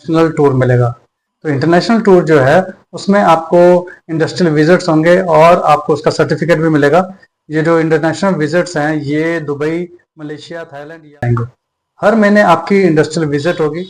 International tour मिलेगा। तो international tour जो है उसमें आपको इंडस्ट्रियल विजिट्स होंगे और आपको उसका सर्टिफिकेट भी मिलेगा। ये जो इंटरनेशनल विजिट्स हैं ये दुबई, मलेशिया, थाईलैंड या आएंगे। हर महीने आपकी इंडस्ट्रियल विजिट होगी,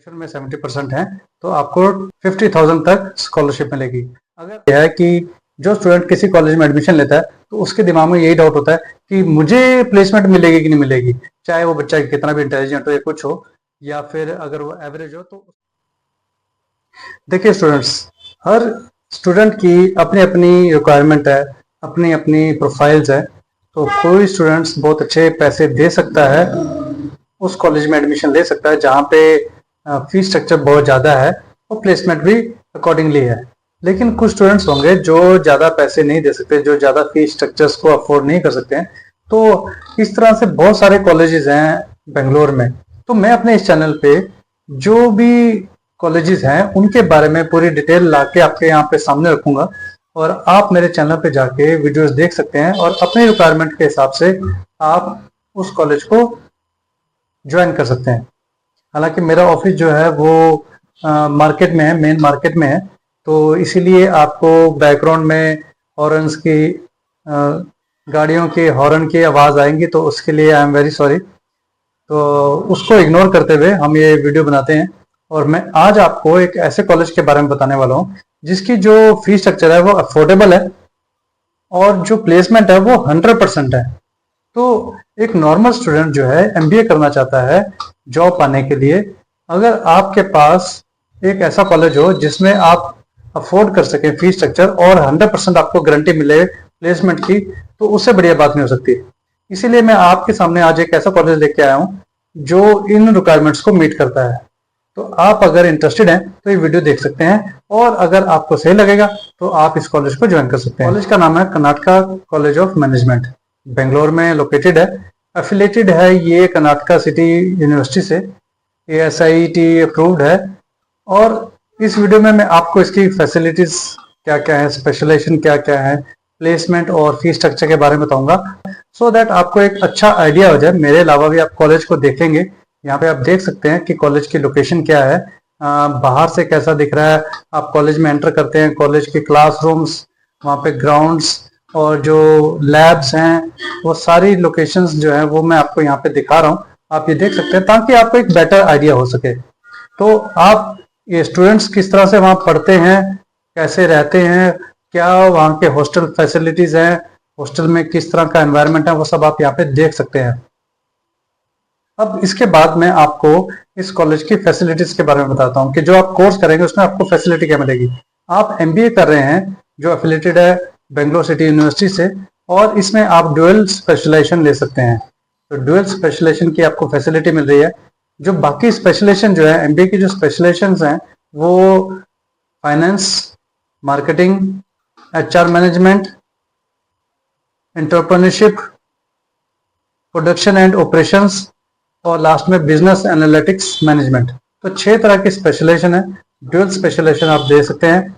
में 70% है तो आपको 50,000 तक स्कॉलरशिप मिलेगी। अगर यह है कि जो स्टूडेंट किसी कॉलेज में एडमिशन लेता है तो उसके दिमाग में यही डाउट होता है कि मुझे प्लेसमेंट मिलेगी कि नहीं मिलेगी, चाहे वो बच्चा कितना भी इंटेलिजेंट हो या कुछ हो, या फिर अगर वो एवरेज हो। तो देखिए स्टूडेंट्स, हर स्टूडेंट की अपनी अपनी रिक्वायरमेंट है, अपनी अपनी प्रोफाइल्स है। तो कोई स्टूडेंट्स बहुत अच्छे पैसे दे सकता है, उस कॉलेज में एडमिशन ले सकता है जहाँ पे फीस स्ट्रक्चर बहुत ज़्यादा है और प्लेसमेंट भी अकॉर्डिंगली है। लेकिन कुछ स्टूडेंट्स होंगे जो ज़्यादा पैसे नहीं दे सकते, जो ज़्यादा फीस स्ट्रक्चर्स को अफोर्ड नहीं कर सकते हैं। तो इस तरह से बहुत सारे कॉलेजेस हैं बेंगलोर में। तो मैं अपने इस चैनल पे जो भी कॉलेजेस हैं उनके बारे में पूरी डिटेल ला के आपके यहाँ पे सामने रखूंगा और आप मेरे चैनल पे जाके वीडियोस देख सकते हैं और अपने रिक्वायरमेंट के हिसाब से आप उस कॉलेज को ज्वाइन कर सकते हैं। हालांकि मेरा ऑफिस जो है वो मार्केट में है, मेन मार्केट में है, तो इसीलिए आपको बैकग्राउंड में हॉर्न्स की, गाड़ियों की हॉर्न की आवाज़ आएंगी, तो उसके लिए आई एम वेरी सॉरी। तो उसको इग्नोर करते हुए हम ये वीडियो बनाते हैं और मैं आज आपको एक ऐसे कॉलेज के बारे में बताने वाला हूँ जिसकी जो फीस स्ट्रक्चर है वो अफोर्डेबल है और जो प्लेसमेंट है वो 100% है। तो एक नॉर्मल स्टूडेंट जो है एमबीए करना चाहता है जॉब पाने के लिए, अगर आपके पास एक ऐसा कॉलेज हो जिसमें आप अफोर्ड कर सके फीस स्ट्रक्चर और 100% आपको गारंटी मिले प्लेसमेंट की, तो उससे बढ़िया बात नहीं हो सकती। इसीलिए मैं आपके सामने आज एक ऐसा कॉलेज लेके आया हूँ जो इन रिक्वायरमेंट्स को मीट करता है। तो आप अगर इंटरेस्टेड हैं तो ये वीडियो देख सकते हैं और अगर आपको सही लगेगा तो आप इस कॉलेज को ज्वाइन कर सकते हैं। कॉलेज का नाम है Karnataka college of management, Bangalore में लोकेटेड है। एफिलेटेड है ये कर्नाटका सिटी यूनिवर्सिटी से, ASIT अप्रूव्ड है। और इस वीडियो में मैं आपको इसकी फैसिलिटीज क्या क्या है, स्पेशलाइजेशन क्या क्या है, प्लेसमेंट और फीस स्ट्रक्चर के बारे में बताऊंगा, सो दैट आपको एक अच्छा आइडिया हो जाए। मेरे अलावा भी आप कॉलेज को देखेंगे। यहाँ पे आप देख सकते हैं कि कॉलेज की लोकेशन क्या है, बाहर से कैसा दिख रहा है। आप कॉलेज में एंटर करते हैं, कॉलेज के क्लासरूम्स, वहाँ पे ग्राउंड्स और जो लैब्स हैं, वो सारी लोकेशंस जो है वो मैं आपको यहाँ पे दिखा रहा हूँ। आप ये देख सकते हैं ताकि आपको एक बेटर आइडिया हो सके। तो आप ये स्टूडेंट्स किस तरह से वहाँ पढ़ते हैं, कैसे रहते हैं, क्या वहाँ के हॉस्टल फैसिलिटीज हैं, हॉस्टल में किस तरह का एनवायरनमेंट है, वो सब आप यहाँ पे देख सकते हैं। अब इसके बाद मैं आपको इस कॉलेज की फैसिलिटीज के बारे में बताता हूँ कि जो आप कोर्स करेंगे उसमें आपको फैसिलिटी क्या मिलेगी। आप एमबीए कर रहे हैं जो एफिलेटेड है बेंगलोर सिटी यूनिवर्सिटी से, और इसमें आप ड्यूअल स्पेशलाइजेशन ले सकते हैं। तो ड्यूअल स्पेशलाइजेशन की आपको फैसिलिटी मिल रही है। जो बाकी स्पेशलाइजेशन जो है एमबीए की जो स्पेशलाइजेशन हैं वो finance, marketing, HR management, entrepreneurship, production and operations और लास्ट में बिजनेस एनालिटिक्स मैनेजमेंट। तो 6 तरह की स्पेशलाइजेशन है। ड्यूअल स्पेशलाइजेशन आप दे सकते हैं।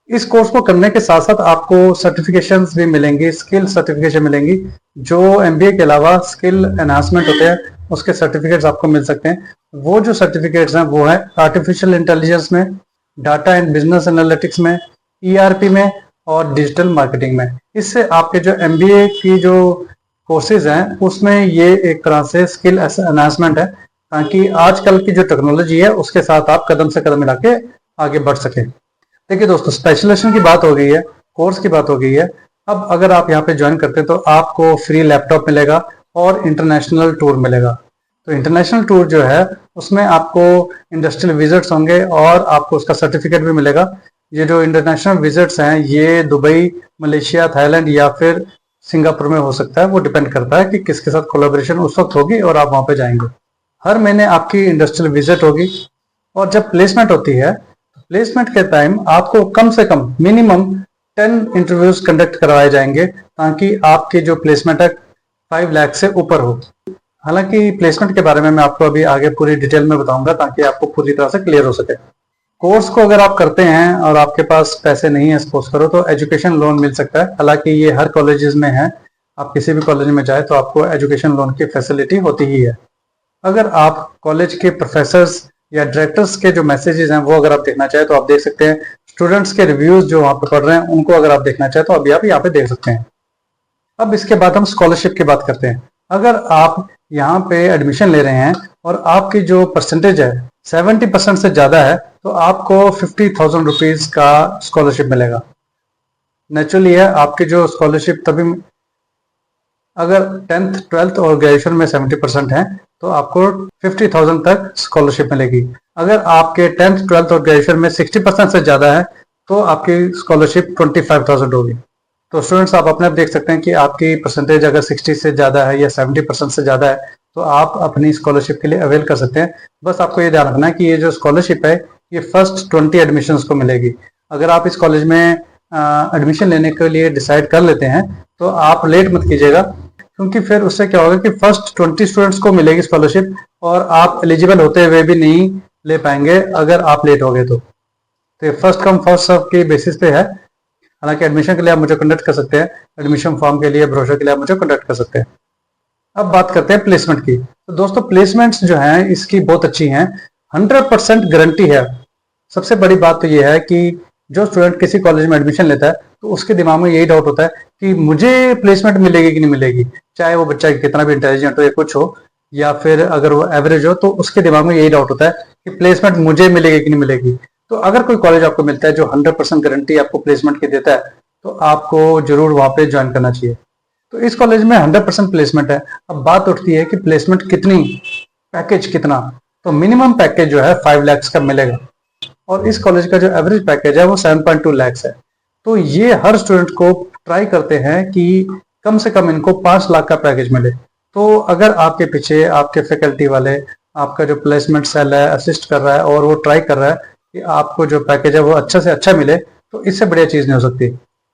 इस कोर्स को करने के साथ साथ आपको सर्टिफिकेशंस भी मिलेंगी, स्किल सर्टिफिकेशन मिलेंगी। जो एमबीए के अलावा स्किल एनहांसमेंट होते हैं उसके सर्टिफिकेट्स आपको मिल सकते हैं। वो जो सर्टिफिकेट्स हैं वो है आर्टिफिशियल इंटेलिजेंस में, डाटा एंड बिजनेस एनालिटिक्स में, ERP में और डिजिटल मार्केटिंग में। इससे आपके जो एमबीए की जो कोर्सेज हैं उसमें ये एक तरह से स्किल एनहांसमेंट है, ताकि आजकल की जो टेक्नोलॉजी है उसके साथ आप कदम से कदम मिला के आगे बढ़ सके। देखिए दोस्तों, स्पेशलाइजेशन की बात हो गई है, कोर्स की बात हो गई है। अब अगर आप यहाँ पे ज्वाइन करते हैं तो आपको फ्री लैपटॉप मिलेगा और इंटरनेशनल टूर मिलेगा। तो इंटरनेशनल टूर जो है उसमें आपको इंडस्ट्रियल विजिट्स होंगे और आपको उसका सर्टिफिकेट भी मिलेगा। ये जो इंटरनेशनल विजिट्स हैं ये दुबई, मलेशिया, थाईलैंड या फिर सिंगापुर में हो सकता है, वो डिपेंड करता है कि किसके साथ कोलैबोरेशन उस वक्त होगी और आप वहाँ पे जाएंगे। हर महीने आपकी इंडस्ट्रियल विजिट होगी और जब प्लेसमेंट होती है, प्लेसमेंट के टाइम आपको कम से कम मिनिमम 10 इंटरव्यूज कंडक्ट करवाए जाएंगे ताकि आपकी जो प्लेसमेंट है 5 लाख से ऊपर हो। हालांकि प्लेसमेंट के बारे में मैं आपको अभी आगे पूरी डिटेल में बताऊंगा ताकि आपको पूरी तरह से क्लियर हो सके। कोर्स को अगर आप करते हैं और आपके पास पैसे नहीं है सपोज करो, तो एजुकेशन लोन मिल सकता है। हालांकि ये हर कॉलेजेस में है, आप किसी भी कॉलेज में जाए तो आपको एजुकेशन लोन की फैसिलिटी होती ही है। अगर आप कॉलेज के प्रोफेसर्स या डायरेक्टर्स के जो मैसेजेस हैं वो अगर आप देखना चाहें तो आप देख सकते हैं। स्टूडेंट्स के रिव्यूज जो वहाँ पे पढ़ रहे हैं उनको अगर आप देखना चाहें तो अभी आप यहाँ पे देख सकते हैं। अब इसके बाद हम स्कॉलरशिप की बात करते हैं। अगर आप यहाँ पे एडमिशन ले रहे हैं और आपकी जो परसेंटेज है 70% से ज़्यादा है तो आपको 50,000 रुपीज़ का स्कॉलरशिप मिलेगा। नेचुरली है आपकी जो स्कॉलरशिप तभी, अगर 10th 12th और ग्रेजुएशन में 70% है तो आपको 50,000 तक स्कॉलरशिप मिलेगी। अगर आपके 10th 12th और ग्रेजुएशन में 60% से ज़्यादा है तो आपकी स्कॉलरशिप 25,000 होगी। तो स्टूडेंट्स आप अपने आप देख सकते हैं कि आपकी परसेंटेज अगर 60 से ज़्यादा है या 70% से ज़्यादा है तो आप अपनी स्कॉलरशिप के लिए अवेल कर सकते हैं। बस आपको ये ध्यान रखना है कि ये जो स्कॉलरशिप है ये फर्स्ट 20 एडमिशन्स को मिलेगी। अगर आप इस कॉलेज में एडमिशन लेने के लिए डिसाइड कर लेते हैं तो आप लेट मत कीजिएगा, क्योंकि फिर उससे क्या होगा कि फर्स्ट 20 स्टूडेंट्स को मिलेगी स्कॉलरशिप और आप एलिजिबल होते हुए भी नहीं ले पाएंगे अगर आप लेट हो गए तो फर्स्ट कम फर्स्ट सर्व की बेसिस पे है। हालांकि एडमिशन के लिए आप मुझे कॉन्टेक्ट कर सकते हैं, एडमिशन फॉर्म के लिए, ब्रोशर के लिए आप मुझे कॉन्टेक्ट कर सकते हैं। अब बात करते हैं प्लेसमेंट की। तो दोस्तों प्लेसमेंट्स जो हैं इसकी बहुत अच्छी हैं, 100% गारंटी है। सबसे बड़ी बात तो यह है कि जो स्टूडेंट किसी कॉलेज में एडमिशन लेता है तो उसके दिमाग में यही डाउट होता है कि मुझे प्लेसमेंट मिलेगी कि नहीं मिलेगी, चाहे वो बच्चा कितना भी इंटेलिजेंट हो या कुछ हो, या फिर अगर वो एवरेज हो, तो उसके दिमाग में यही डाउट होता है कि प्लेसमेंट मुझे मिलेगी कि नहीं मिलेगी। तो अगर कोई कॉलेज आपको मिलता है जो 100% गारंटी आपको प्लेसमेंट की देता है तो आपको जरूर वहां पे ज्वाइन करना चाहिए। तो इस कॉलेज में 100% प्लेसमेंट है। अब बात उठती है कि प्लेसमेंट कितनी, पैकेज कितना। तो मिनिमम पैकेज जो है 5 लाख का मिलेगा और इस कॉलेज का जो एवरेज पैकेज है वो 7.2 लाख है। तो ये हर स्टूडेंट को ट्राई करते हैं कि कम से कम इनको 5 लाख का पैकेज मिले। तो अगर आपके पीछे आपके फैकल्टी वाले, आपका जो प्लेसमेंट सेल है असिस्ट कर रहा है और वो ट्राई कर रहा है कि आपको जो पैकेज है वो अच्छा से अच्छा मिले, तो इससे बढ़िया चीज नहीं हो सकती।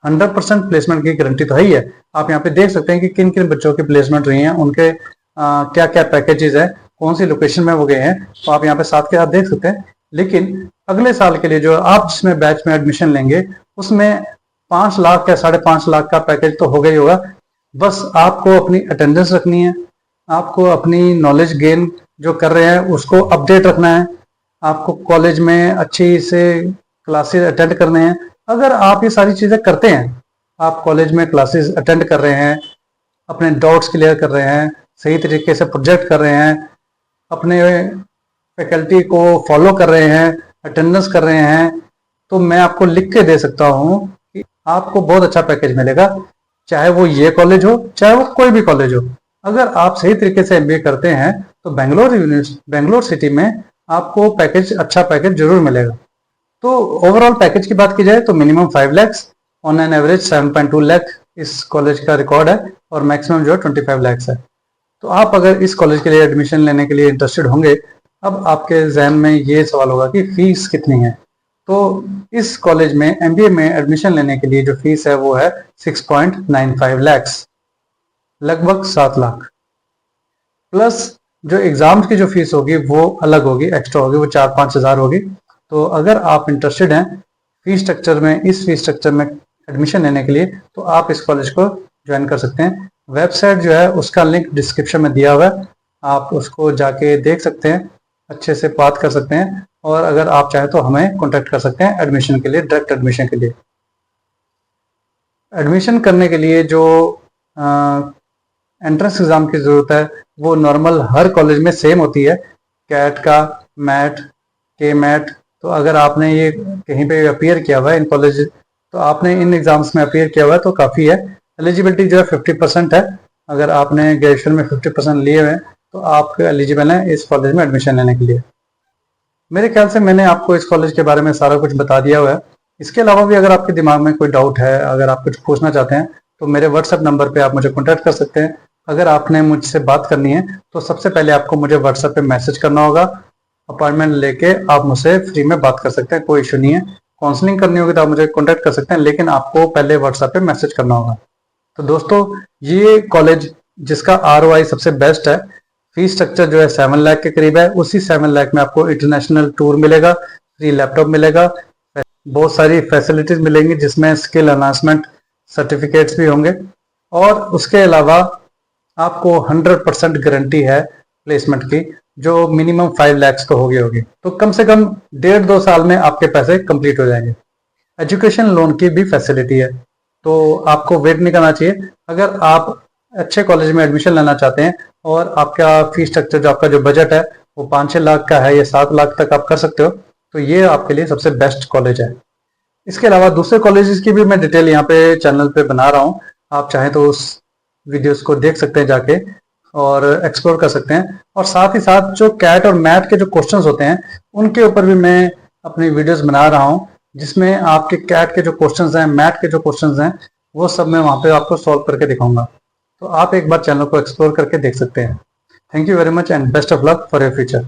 100% प्लेसमेंट की गारंटी तो है ही है। आप यहाँ पे देख सकते हैं कि किन किन बच्चों की प्लेसमेंट रही है, उनके क्या क्या पैकेजेस है, कौन सी लोकेशन में वो गए हैं, तो आप यहाँ पे साथ के साथ देख सकते हैं। लेकिन अगले साल के लिए जो आप जिसमें बैच में एडमिशन लेंगे उसमें 5 लाख या 5.5 लाख का पैकेज तो होगा ही होगा। बस आपको अपनी अटेंडेंस रखनी है, आपको अपनी नॉलेज गेन जो कर रहे हैं उसको अपडेट रखना है, आपको कॉलेज में अच्छी से क्लासेस अटेंड करने हैं। अगर आप ये सारी चीज़ें करते हैं, आप कॉलेज में क्लासेस अटेंड कर रहे हैं, अपने डाउट्स क्लियर कर रहे हैं, सही तरीके से प्रोजेक्ट कर रहे हैं, अपने फैकल्टी को फॉलो कर रहे हैं, अटेंडेंस कर रहे हैं, तो मैं आपको लिख के दे सकता हूँ कि आपको बहुत अच्छा पैकेज मिलेगा, चाहे वो ये कॉलेज हो चाहे वो कोई भी कॉलेज हो। अगर आप सही तरीके से एमबीए करते हैं तो बेंगलोर सिटी में आपको पैकेज, अच्छा पैकेज जरूर मिलेगा। तो ओवरऑल पैकेज की बात की जाए तो minimum 5 lakh, on an average 7.2 lakh इस कॉलेज का रिकॉर्ड है और मैक्सिमम जो है 25 लाख है। तो आप अगर इस कॉलेज के लिए एडमिशन लेने के लिए इंटरेस्टेड होंगे, अब आपके जहन में ये सवाल होगा कि फीस कितनी है। तो इस कॉलेज में एमबीए में एडमिशन लेने के लिए जो फीस है वो है 6.95 लाख, लगभग 7 लाख। प्लस जो एग्जाम्स की जो फीस होगी वो अलग होगी, एक्स्ट्रा होगी, वो 4-5 हज़ार होगी। तो अगर आप इंटरेस्टेड हैं फीस स्ट्रक्चर में, इस फीस स्ट्रक्चर में एडमिशन लेने के लिए, तो आप इस कॉलेज को ज्वाइन कर सकते हैं। वेबसाइट जो है उसका लिंक डिस्क्रिप्शन में दिया हुआ है, आप उसको जाके देख सकते हैं, अच्छे से बात कर सकते हैं और अगर आप चाहें तो हमें कॉन्टेक्ट कर सकते हैं एडमिशन के लिए, डायरेक्ट एडमिशन के लिए। एडमिशन करने के लिए जो एंट्रेंस एग्ज़ाम की ज़रूरत है वो नॉर्मल हर कॉलेज में सेम होती है, कैट का, मैट, के मैट। तो अगर आपने ये कहीं पे अपियर किया हुआ है इन कॉलेज, तो आपने इन एग्ज़ाम्स में अपियर किया हुआ है तो काफ़ी है। एलिजिबिलिटी जो है 50% है। अगर आपने ग्रेजुएशन में 50% लिए हुए हैं तो आप एलिजिबल हैं इस कॉलेज में एडमिशन लेने के लिए। मेरे ख्याल से मैंने आपको इस कॉलेज के बारे में सारा कुछ बता दिया हुआ है। इसके अलावा भी अगर आपके दिमाग में कोई डाउट है, अगर आप कुछ पूछना चाहते हैं, तो मेरे व्हाट्सएप नंबर पे आप मुझे कॉन्टैक्ट कर सकते हैं। अगर आपने मुझसे बात करनी है तो सबसे पहले आपको मुझे व्हाट्सएप पे मैसेज करना होगा, अपॉइंटमेंट लेके आप मुझसे फ्री में बात कर सकते हैं, कोई इशू नहीं है। काउंसलिंग करनी होगी तो आप मुझे कॉन्टैक्ट कर सकते हैं, लेकिन आपको पहले व्हाट्सएप पे मैसेज करना होगा। तो दोस्तों ये कॉलेज जिसका ROI सबसे बेस्ट है, फीस स्ट्रक्चर जो है 7 लाख के करीब है, उसी 7 लाख में आपको इंटरनेशनल टूर मिलेगा, फ्री लैपटॉप मिलेगा, बहुत सारी फैसिलिटीज मिलेंगी जिसमें स्किल एनहांसमेंट सर्टिफिकेट्स भी होंगे और उसके अलावा आपको 100% गारंटी है प्लेसमेंट की। जो मिनिमम 5 lakhs तो होगी। तो कम से कम 1.5-2 साल में आपके पैसे कंप्लीट हो जाएंगे। एजुकेशन लोन की भी फैसिलिटी है, तो आपको वेट नहीं करना चाहिए। अगर आप अच्छे कॉलेज में एडमिशन लेना चाहते हैं और आपका फीस स्ट्रक्चर जो आपका जो बजट है वो 5-6 लाख का है या 7 लाख तक आप कर सकते हो, तो ये आपके लिए सबसे बेस्ट कॉलेज है। इसके अलावा दूसरे कॉलेजेस की भी मैं डिटेल यहाँ पे चैनल पे बना रहा हूँ, आप चाहें तो उस वीडियोस को देख सकते हैं जाके और एक्सप्लोर कर सकते हैं। और साथ ही साथ जो कैट और मैट के जो क्वेश्चंस होते हैं उनके ऊपर भी मैं अपनी वीडियोस बना रहा हूँ, जिसमें आपके कैट के जो क्वेश्चंस हैं, मैट के जो क्वेश्चंस हैं, वो सब मैं वहाँ पे आपको सॉल्व करके दिखाऊंगा। तो आप एक बार चैनल को एक्सप्लोर करके देख सकते हैं। Thank you very much and best of luck for your future.